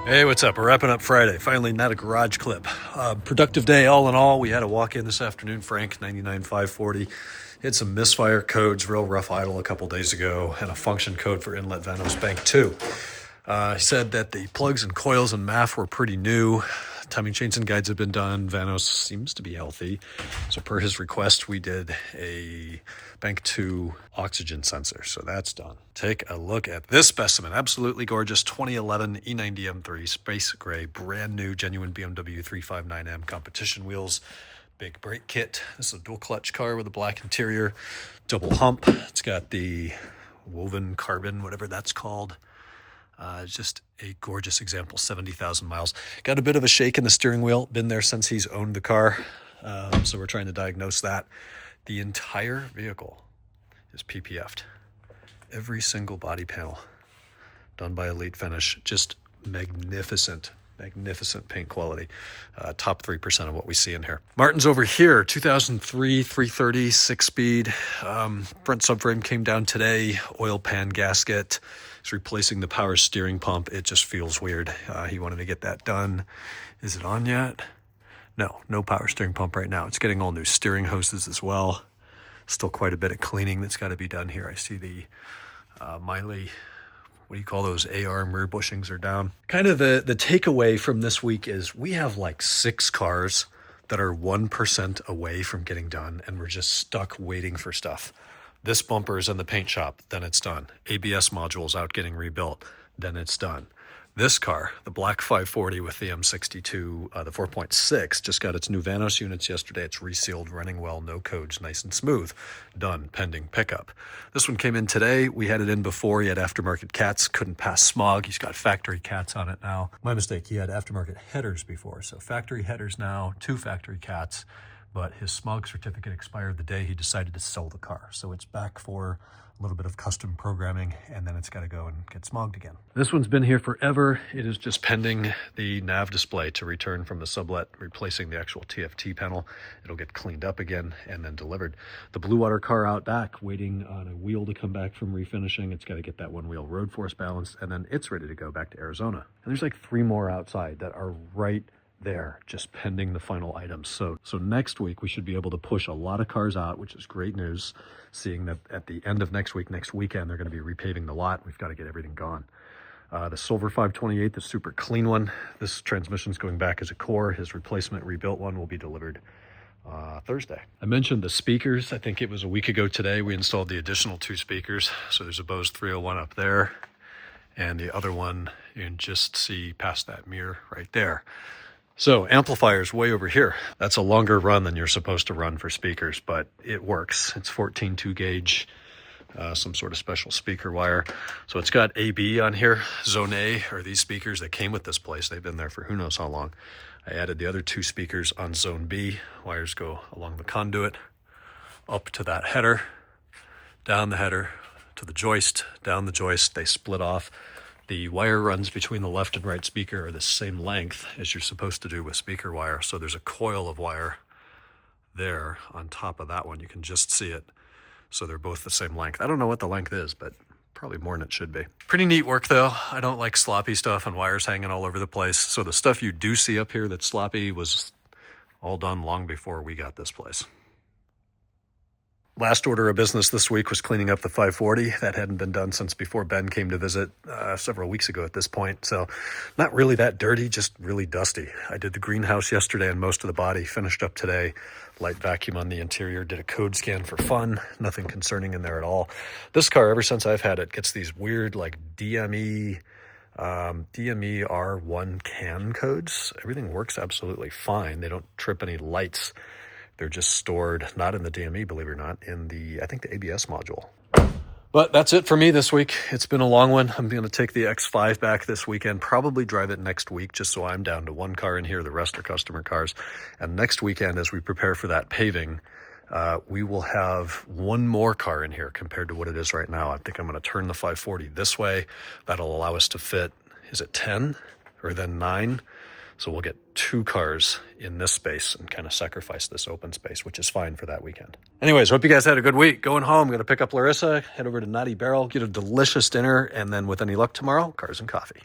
Hey, what's up? We're wrapping up Friday. Finally, not a garage clip. Productive day all in all. We had a walk-in this afternoon, Frank, 99.540. Hit some misfire codes, real rough idle a couple days ago, and a function code for inlet Vanos Bank 2. He said that the plugs and coils and MAF were pretty new. Timing chains and guides have been done. Vanos seems to be healthy. So per his request, we did a Bank 2 oxygen sensor. So that's done. Take a look at this specimen. Absolutely gorgeous 2011 E90 M3 Space Gray, brand new, genuine BMW 359M competition wheels. Big brake kit. This is a dual clutch car with a black interior, double hump. It's got the woven carbon, whatever that's called. Just a gorgeous example, 70,000 miles. Got a bit of a shake in the steering wheel. Been there since he's owned the car. So we're trying to diagnose that. The entire vehicle is PPF'd. Every single body panel done by Elite Finish. Just magnificent paint quality. Top 3% of what we see in here. Martin's over here, 2003 330 6-speed. Front subframe came down today. Oil pan gasket. He's replacing the power steering pump. It just feels weird. He wanted to get that done. Is it on yet? No power steering pump right now. It's getting all new steering hoses as well. Still quite a bit of cleaning that's got to be done here. I see the Miley, what do you call those, A-arm rear bushings are down. Kind of the takeaway from this week is we have like 6 cars that are 1% away from getting done, and we're just stuck waiting for stuff. This bumper is in the paint shop, then it's done. ABS module's out getting rebuilt, then it's done. This car, the black 540 with the M62, the 4.6, just got its new Vanos units yesterday. It's resealed, running well, no codes, nice and smooth. Done, pending pickup. This one came in today. We had it in before. He had aftermarket cats, couldn't pass smog. He's got factory cats on it now. My mistake, he had aftermarket headers before. So factory headers now, 2 factory cats. But his smog certificate expired the day he decided to sell the car. So it's back for a little bit of custom programming, and then it's got to go and get smogged again. This one's been here forever. It is just pending the nav display to return from the sublet, replacing the actual TFT panel. It'll get cleaned up again and then delivered. The Blue Water car out back, waiting on a wheel to come back from refinishing. It's got to get that one wheel road force balanced, and then it's ready to go back to Arizona. And there's like 3 more outside that are right there, just pending the final items. So next week we should be able to push a lot of cars out, which is great news, seeing that at the end of next weekend, they're going to be repaving the lot. We've got to get everything gone. The Silver 528, the super clean one, this transmission's going back as a core. His replacement rebuilt one will be delivered Thursday. I mentioned the speakers. I think it was a week ago today we installed the additional 2 speakers. So there's a Bose 301 up there, and the other one you can just see past that mirror right there. So amplifiers way over here. That's a longer run than you're supposed to run for speakers, but it works. It's 14 2-gauge, some sort of special speaker wire. So it's got AB on here. Zone A are these speakers that came with this place. They've been there for who knows how long. I added the other 2 speakers on Zone B. Wires go along the conduit, up to that header, down the header, to the joist, down the joist. They split off. The wire runs between the left and right speaker are the same length as you're supposed to do with speaker wire. So there's a coil of wire there on top of that one. You can just see it. So they're both the same length. I don't know what the length is, but probably more than it should be. Pretty neat work though. I don't like sloppy stuff and wires hanging all over the place. So the stuff you do see up here that's sloppy was all done long before we got this place. Last order of business this week was cleaning up the 540. That hadn't been done since before Ben came to visit several weeks ago at this point. So not really that dirty, just really dusty. I did the greenhouse yesterday and most of the body, finished up today. Light vacuum on the interior, did a code scan for fun. Nothing concerning in there at all. This car, ever since I've had it, gets these weird like DME R1 CAN codes. Everything works absolutely fine. They don't trip any lights. They're just stored, not in the DME, believe it or not, in I think the ABS module. But that's it for me this week. It's been a long one. I'm going to take the X5 back this weekend, probably drive it next week, just so I'm down to 1 car in here. The rest are customer cars. And next weekend, as we prepare for that paving, we will have 1 more car in here compared to what it is right now. I think I'm going to turn the 540 this way. That'll allow us to fit, is it 10 or then 9? So we'll get 2 cars in this space and kind of sacrifice this open space, which is fine for that weekend. Anyways, hope you guys had a good week. Going home, going to pick up Larissa, head over to Naughty Barrel, get a delicious dinner, and then with any luck tomorrow, cars and coffee.